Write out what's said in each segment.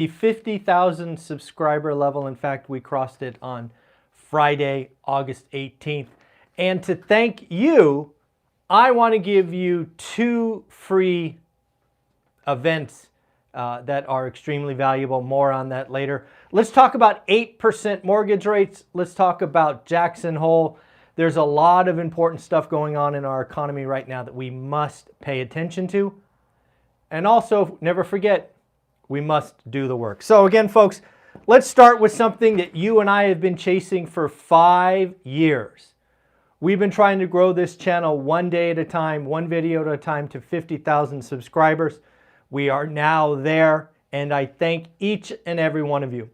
the 50,000 subscriber level. In fact, we crossed it on Friday, August 18th. And to thank you, I want to give you 2 free events that are extremely valuable. More on that later. Let's talk about 8% mortgage rates. Let's talk about Jackson Hole. There's a lot of important stuff going on in our economy right now that we must pay attention to. And also, never forget, we must do the work. So again, folks, let's start with something that you and I have been chasing for 5 years. We've been trying to grow this channel one day at a time, one video at a time to 50,000 subscribers. We are now there, and I thank each and every one of you.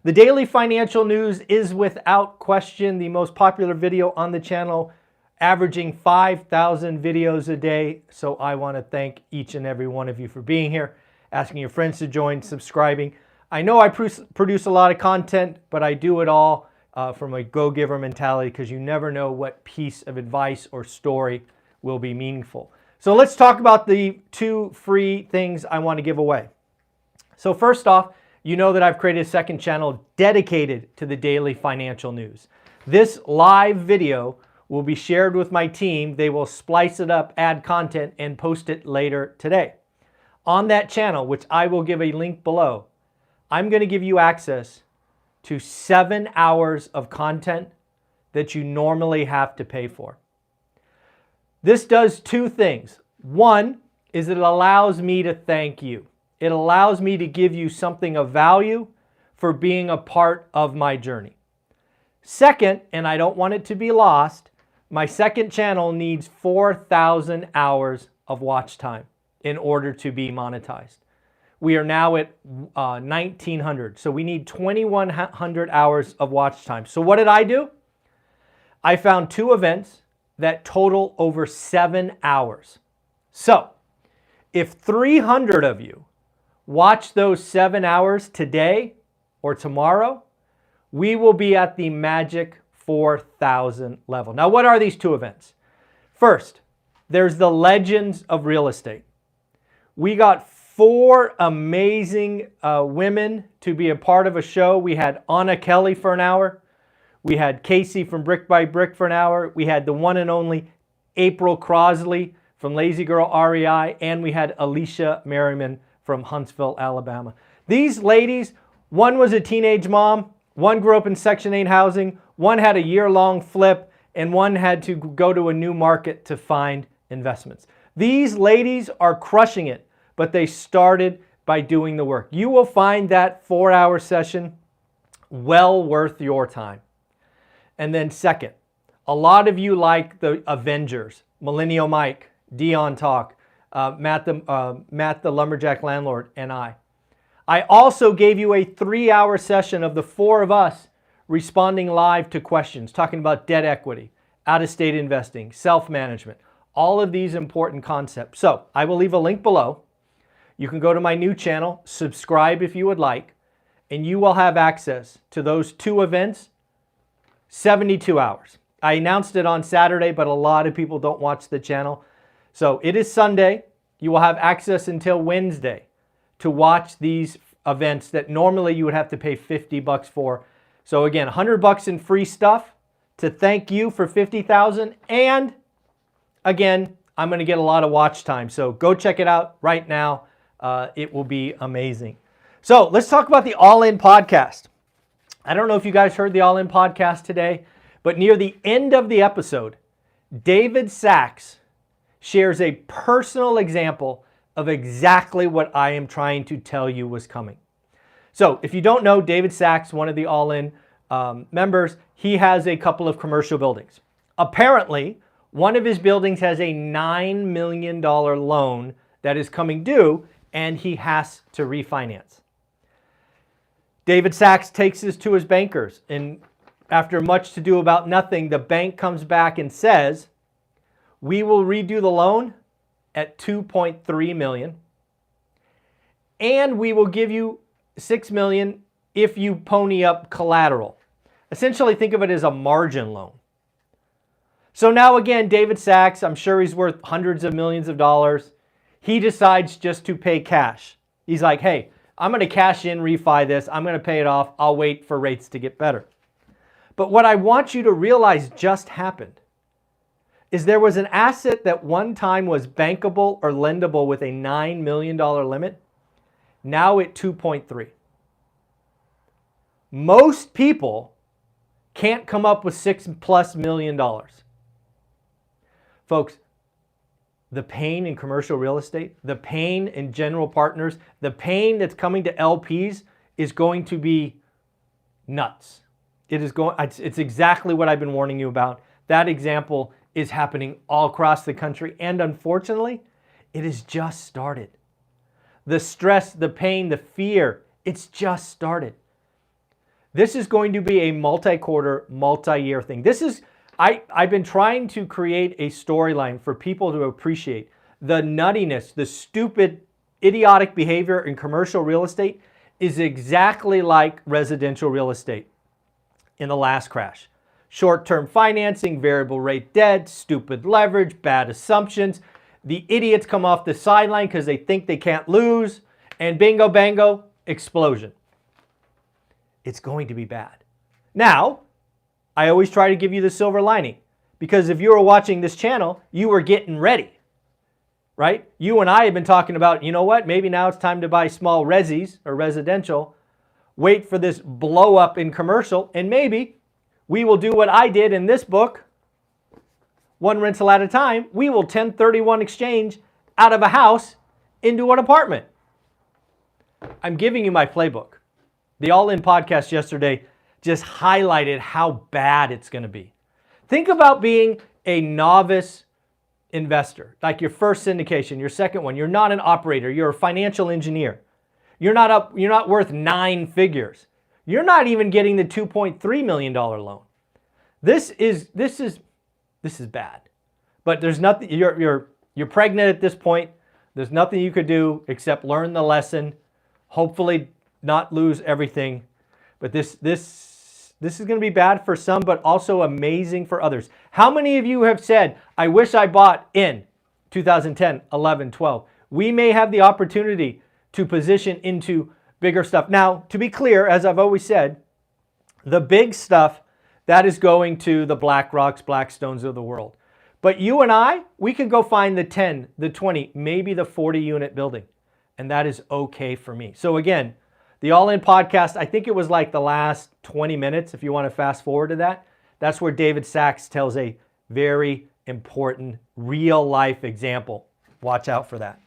The daily financial news is without question the most popular video on the channel, averaging 5,000 videos a day. So I want to thank each and every one of you for being here, asking your friends to join, subscribing. I know I produce a lot of content, but I do it all from a go-giver mentality, because you never know what piece of advice or story will be meaningful. So let's talk about the 2 free things I want to give away. So first off, you know that I've created a second channel dedicated to the daily financial news. This live video will be shared with my team. They will splice it up, add content, and post it later today. On that channel, which I will give a link below, I'm going to give you access to 7 hours of content that you normally have to pay for. This does 2 things. One is it allows me to thank you. It allows me to give you something of value for being a part of my journey. Second, and I don't want it to be lost, my second channel needs 4,000 hours of watch time in order to be monetized. We are now at 1,900, so we need 2,100 hours of watch time. So what did I do? I found 2 events that total over 7 hours. So if 300 of you watch those 7 hours today or tomorrow, we will be at the magic 4,000 level. Now, what are these 2 events? First, there's the Legends of Real Estate. We got 4 amazing women to be a part of a show. We had Anna Kelly for an hour. We had Casey from Brick by Brick for an hour. We had the one and only April Crosley from Lazy Girl REI. And we had Alicia Merriman from Huntsville, Alabama. These ladies, one was a teenage mom, one grew up in Section 8 housing, one had a year-long flip, and one had to go to a new market to find investments. These ladies are crushing it, but they started by doing the work. You will find that 4-hour session well worth your time. And then second, a lot of you like the Avengers, Millennial Mike, Dion Talk, Matt the Lumberjack Landlord, and I. I also gave you a 3-hour session of the 4 of us responding live to questions, talking about debt equity, out-of-state investing, self-management, all of these important concepts. So I will leave a link below. You can go to my new channel, subscribe if you would like, and you will have access to those 2 events, 72 hours. I announced it on Saturday, but a lot of people don't watch the channel. So it is Sunday. You will have access until Wednesday to watch these events that normally you would have to pay $50 for. So again, $100 in free stuff to thank you for 50,000. And again, I'm going to get a lot of watch time. So go check it out right now. It will be amazing. So let's talk about the All In podcast. I don't know if you guys heard the All In podcast today, but near the end of the episode, David Sachs shares a personal example of exactly what I am trying to tell you was coming. So if you don't know, David Sachs, one of the All In members, he has a couple of commercial buildings. Apparently, one of his buildings has a $9 million loan that is coming due, and he has to refinance. David Sachs takes this to his bankers, and after much to do about nothing, the bank comes back and says, we will redo the loan at $2.3 million, and we will give you $6 million if you pony up collateral. Essentially, think of it as a margin loan. So now again, David Sachs, I'm sure he's worth hundreds of millions of dollars. He decides just to pay cash. He's like, hey, I'm going to cash in, refi this. I'm going to pay it off. I'll wait for rates to get better. But what I want you to realize just happened is there was an asset that one time was bankable or lendable with a $9 million limit, now at 2.3. Most people can't come up with $6+ million. Folks, the pain in commercial real estate, the pain in general partners, the pain that's coming to LPs is going to be nuts. It's exactly what I've been warning you about. That example is happening all across the country, and unfortunately, it has just started. The stress, the pain, the fear, it's just started. This is going to be a multi-quarter, multi-year thing. I've been trying to create a storyline for people to appreciate the nuttiness, the stupid, idiotic behavior in commercial real estate is exactly like residential real estate in the last crash. Short-term financing, variable rate debt, stupid leverage, bad assumptions. The idiots come off the sideline because they think they can't lose, and bingo, bango, explosion. It's going to be bad. Now, I always try to give you the silver lining, because if you were watching this channel, you were getting ready, right? You and I have been talking about, you know what, maybe now it's time to buy small resis or residential, wait for this blow up in commercial, and maybe we will do what I did in this book, One Rental at a Time. We will 1031 exchange out of a house into an apartment. I'm giving you my playbook. The All In podcast yesterday just highlighted how bad it's going to be. Think about being a novice investor, like your first syndication, your second one. You're not an operator. You're a financial engineer. You're not worth 9 figures. You're not even getting the $2.3 million loan. This is bad. But there's nothing. You're pregnant at this point. There's nothing you could do except learn the lesson. Hopefully, not lose everything. But this is going to be bad for some, but also amazing for others. How many of you have said, I wish I bought in 2010, 11, 12? We may have the opportunity to position into bigger stuff. Now, to be clear, as I've always said, the big stuff, that is going to the BlackRocks, Blackstones of the world. But you and I, we can go find the 10, the 20, maybe the 40 unit building. And that is okay for me. So again, the All In podcast, I think it was like the last 20 minutes, if you want to fast forward to that. That's where David Sachs tells a very important real life example. Watch out for that.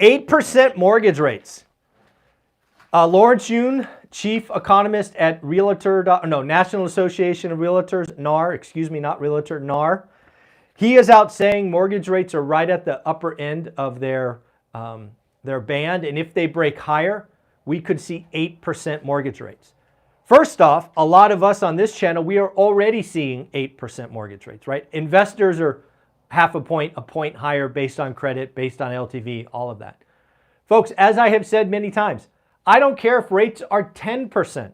8% mortgage rates. Lawrence Yun, chief economist at National Association of Realtors, NAR, not Realtor, NAR. He is out saying mortgage rates are right at the upper end of their band, and if they break higher, we could see 8% mortgage rates. First off, a lot of us on this channel, we are already seeing 8% mortgage rates, right? Investors are half a point higher based on credit, based on LTV, all of that. Folks, as I have said many times, I don't care if rates are 10%.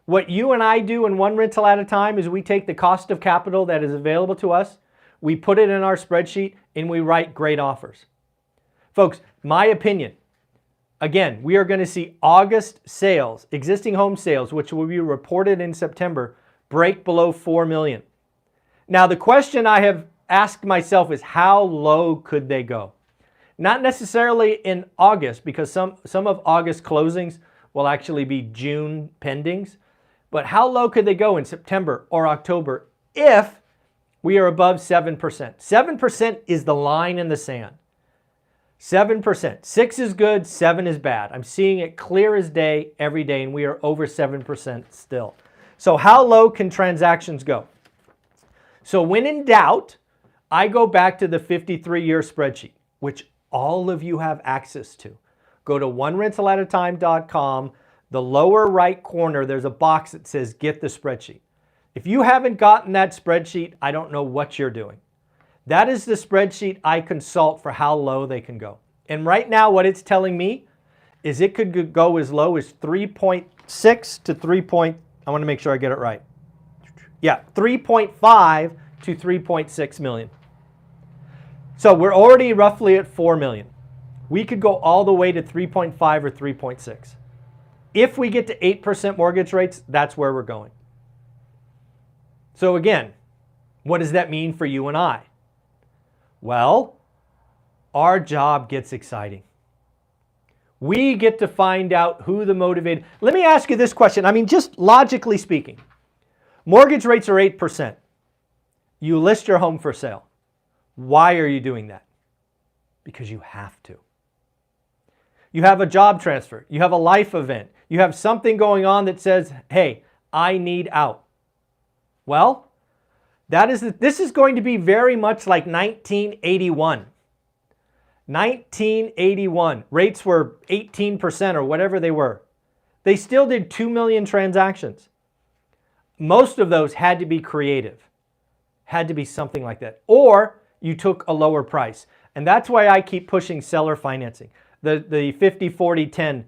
What you and I do in One Rental at a Time is we take the cost of capital that is available to us, we put it in our spreadsheet, and we write great offers. Folks, my opinion, again, we are going to see August sales, existing home sales, which will be reported in September, break below 4 million. Now, the question I have asked myself is how low could they go? Not necessarily in August, because some of August closings will actually be June pendings, but how low could they go in September or October if we are above 7%? 7% is the line in the sand. 7%. 6 is good, 7 is bad. I'm seeing it clear as day every day, and we are over 7% still. So how low can transactions go? So when in doubt, I go back to the 53-year spreadsheet, which all of you have access to. Go to onerentalatatime.com. The lower right corner, there's a box that says get the spreadsheet. If you haven't gotten that spreadsheet, I don't know what you're doing. That is the spreadsheet I consult for how low they can go. And right now, what it's telling me is it could go as low as 3.6 to 3. I want to make sure I get it right. Yeah, 3.5 to 3.6 million. So we're already roughly at 4 million. we could go all the way to 3.5 or 3.6. If we get to 8% mortgage rates, that's where we're going. So again, what does that mean for you and I? Well, our job gets exciting. We get to find out who the motivated. Let me ask you this question. I mean, just logically speaking, mortgage rates are 8%. You list your home for sale. Why are you doing that? Because you have to. You have a job transfer. You have a life event. You have something going on that says, hey, I need out. Well, this is going to be very much like 1981. 1981, rates were 18% or whatever they were. They still did 2 million transactions. Most of those had to be creative, had to be something like that. Or you took a lower price. And that's why I keep pushing seller financing. The 50-40-10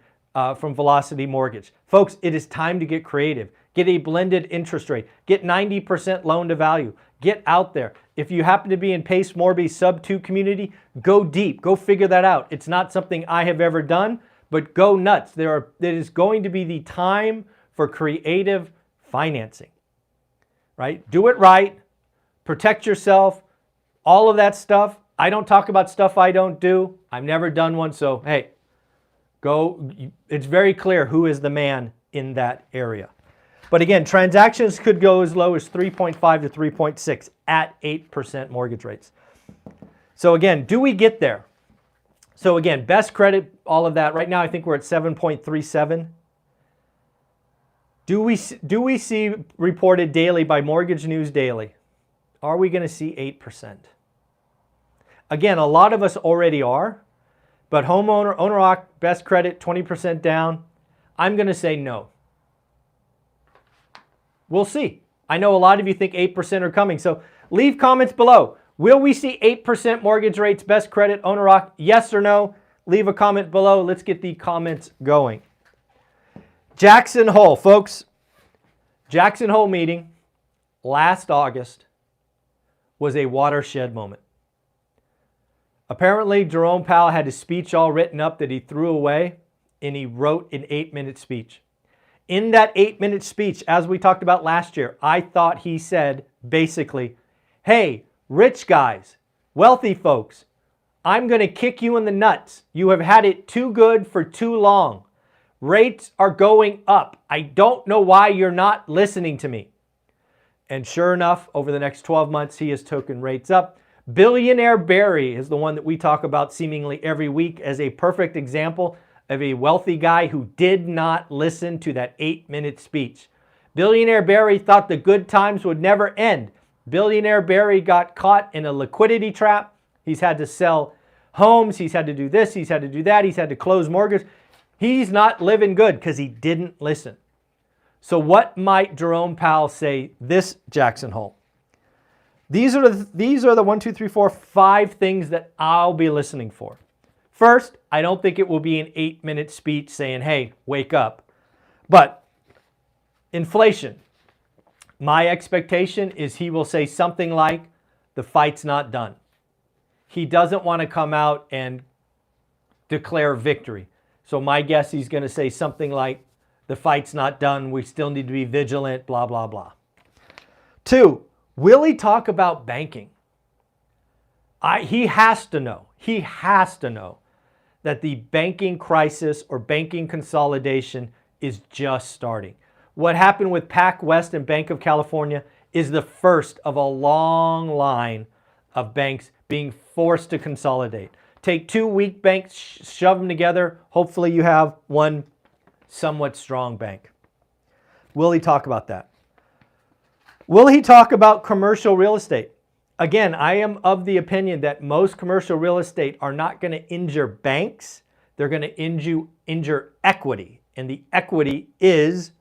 from Velocity Mortgage. Folks, it is time to get creative. Get a blended interest rate. Get 90% loan to value. Get out there. If you happen to be in Pace Morby sub 2 community, go deep. Go figure that out. It's not something I have ever done, but go nuts. It is going to be the time for creative financing. Right? Do it right. Protect yourself. All of that stuff. I don't talk about stuff I don't do. I've never done one, so hey, go. It's very clear who is the man in that area. But again, transactions could go as low as 3.5 to 3.6 at 8% mortgage rates. So again, do we get there? So again, best credit, all of that. Right now, I think we're at 7.37. Do we see reported daily by Mortgage News Daily? Are we going to see 8%? Again, a lot of us already are, but owner-occ, best credit, 20% down. I'm going to say no. We'll see. I know a lot of you think 8% are coming, so leave comments below. Will we see 8% mortgage rates, best credit, owner-occ, yes or no? Leave a comment below. Let's get the comments going. Jackson Hole, folks. Jackson Hole meeting last August was a watershed moment. Apparently, Jerome Powell had his speech all written up that he threw away, and he wrote an 8-minute speech. In that 8-minute speech, as we talked about last year, I thought he said, basically, hey, rich guys, wealthy folks, I'm going to kick you in the nuts. You have had it too good for too long. Rates are going up. I don't know why you're not listening to me. And sure enough, over the next 12 months, he has taken rates up. Billionaire Barry is the one that we talk about seemingly every week as a perfect example of a wealthy guy who did not listen to that 8-minute speech. Billionaire Barry thought the good times would never end. Billionaire Barry got caught in a liquidity trap. He's had to sell homes. He's had to do this. He's had to do that. He's had to close mortgages. He's not living good because he didn't listen. So what might Jerome Powell say this Jackson Hole? These are the 1, 2, 3, 4, 5 things that I'll be listening for. First, I don't think it will be an 8-minute speech saying, hey, wake up. But inflation. My expectation is he will say something like, the fight's not done. He doesn't want to come out and declare victory. So my guess he's going to say something like, the fight's not done, we still need to be vigilant, blah, blah, blah. 2, will he talk about banking? He has to know that the banking crisis or banking consolidation is just starting. What happened with PacWest and Bank of California is the first of a long line of banks being forced to consolidate. Take 2 weak banks, shove them together. Hopefully you have one somewhat strong bank. Will he talk about that? Will he talk about commercial real estate? Again, I am of the opinion that most commercial real estate are not going to injure banks. They're going to injure equity. And the equity is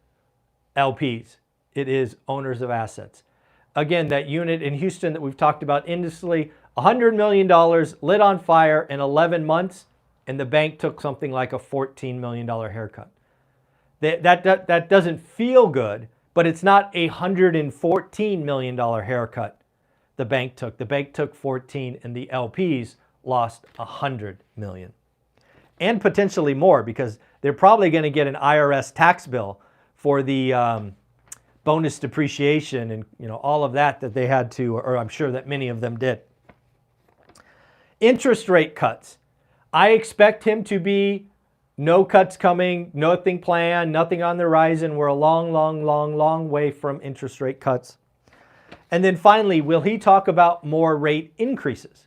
LPs. It is owners of assets. Again, that unit in Houston that we've talked about endlessly, $100 million lit on fire in 11 months, and the bank took something like a $14 million haircut. That doesn't feel good, but it's not a $114 million haircut the bank took. The bank took 14 and the LPs lost $100 million. and potentially more, because they're probably going to get an IRS tax bill for the bonus depreciation and all of that they had to, or I'm sure that many of them did. Interest rate cuts. I expect him to be no cuts coming, nothing planned, nothing on the horizon. We're a long way from interest rate cuts. And then finally, will he talk about more rate increases?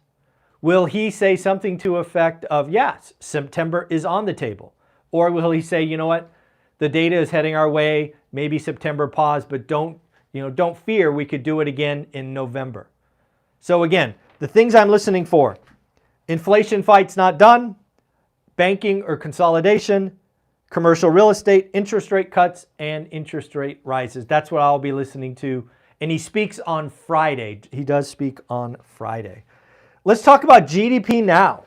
Will he say something to effect of, yes, September is on the table? Or will he say, you know what, the data is heading our way, maybe September pause, but don't fear, we could do it again in November. So again, the things I'm listening for: inflation fight's not done, banking or consolidation, commercial real estate, interest rate cuts, and interest rate rises. That's what I'll be listening to. And he speaks on Friday. He does speak on Friday. Let's talk about GDP Now.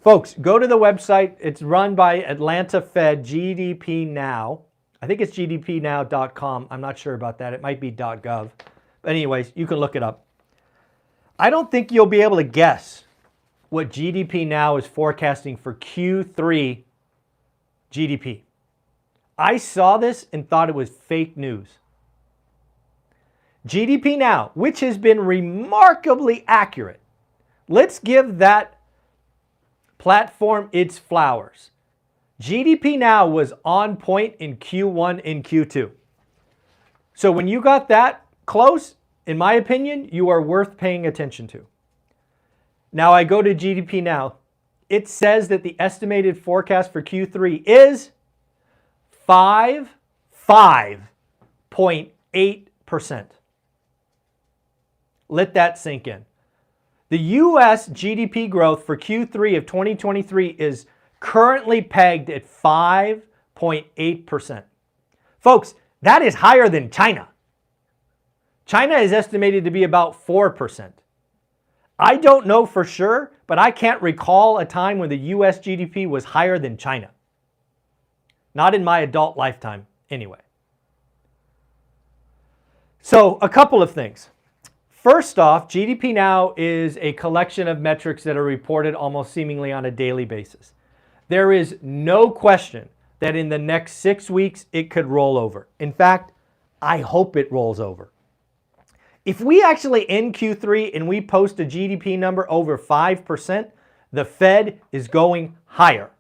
Folks, go to the website. It's run by Atlanta Fed, GDP Now. I think it's gdpnow.com. I'm not sure about that. It might be .gov. But anyways, you can look it up. I don't think you'll be able to guess what GDP Now is forecasting for Q3 GDP. I saw this and thought it was fake news. GDP Now, which has been remarkably accurate. Let's give that platform its flowers. GDP Now was on point in Q1 and Q2. So when you got that close, in my opinion, you are worth paying attention to. Now I go to GDP Now. It says that the estimated forecast for Q3 is 5.8%. Let that sink in. The U.S. GDP growth for Q3 of 2023 is currently pegged at 5.8%. Folks, that is higher than China. China is estimated to be about 4%. I don't know for sure, but I can't recall a time when the U.S. GDP was higher than China. Not in my adult lifetime, anyway. So, a couple of things. First off, GDP Now is a collection of metrics that are reported almost seemingly on a daily basis. There is no question that in the next 6 weeks, it could roll over. In fact, I hope it rolls over. If we actually end Q3 and we post a GDP number over 5%, the Fed is going higher.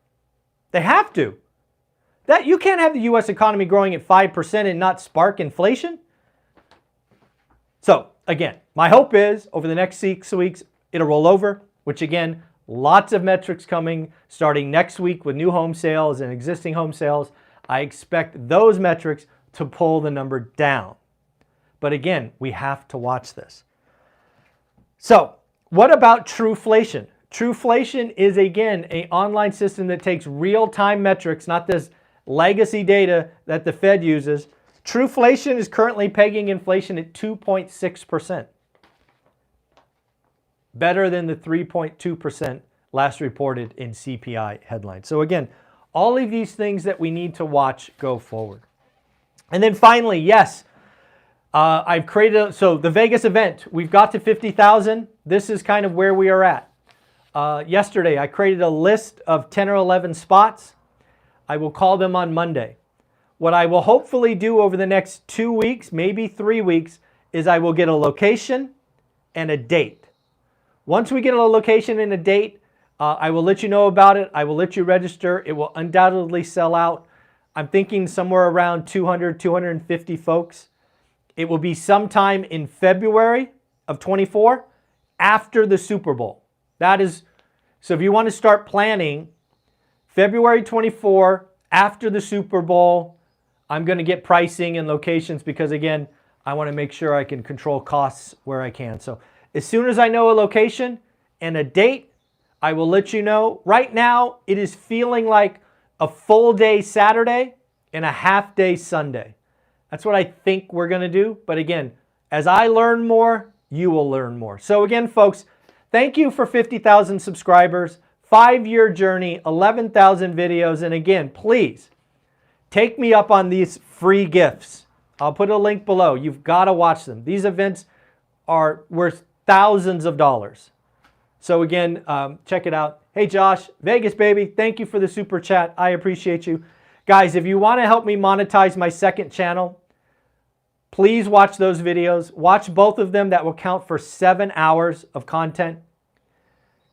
They have to. You can't have the U.S. economy growing at 5% and not spark inflation. So, again, my hope is over the next 6 weeks, it'll roll over, which again, lots of metrics coming starting next week with new home sales and existing home sales. I expect those metrics to pull the number down. But again, we have to watch this. So, what about Trueflation? Trueflation is, again, an online system that takes real-time metrics, not this legacy data that the Fed uses. Trueflation is currently pegging inflation at 2.6%. Better than the 3.2% last reported in CPI headlines. So again, all of these things that we need to watch go forward. And then finally, yes, I've created, so the Vegas event, we've got to 50,000. This is kind of where we are at. Yesterday, I created a list of 10 or 11 spots. I will call them on Monday. What I will hopefully do over the next 2 weeks, maybe 3 weeks, is I will get a location and a date. Once we get a location and a date, I will let you know about it. I will let you register. It will undoubtedly sell out. I'm thinking somewhere around 200, 250 folks. It will be sometime in February of 24 after the Super Bowl. That is, so if you want to start planning, February 24 after the Super Bowl, I'm going to get pricing and locations because, again, I want to make sure I can control costs where I can. So as soon as I know a location and a date, I will let you know. Right now, it is feeling like a full day Saturday and a half day Sunday. That's what I think we're going to do. But again, as I learn more, you will learn more. So again, folks, thank you for 50,000 subscribers, 5-year journey, 11,000 videos. And again, please take me up on these free gifts. I'll put a link below. You've got to watch them. These events are worth thousands of dollars. So again, check it out. Hey, Josh, Vegas, baby. Thank you for the super chat. I appreciate you. Guys, if you want to help me monetize my second channel, please watch those videos. Watch both of them. That will count for 7 hours of content.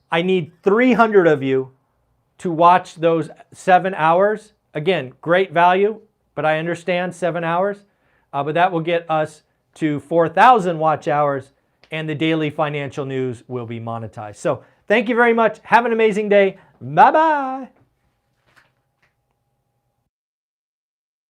I need 300 of you to watch those 7 hours. Again, great value, but I understand 7 hours. But that will get us to 4,000 watch hours, and the daily financial news will be monetized. So thank you very much. Have an amazing day. Bye-bye.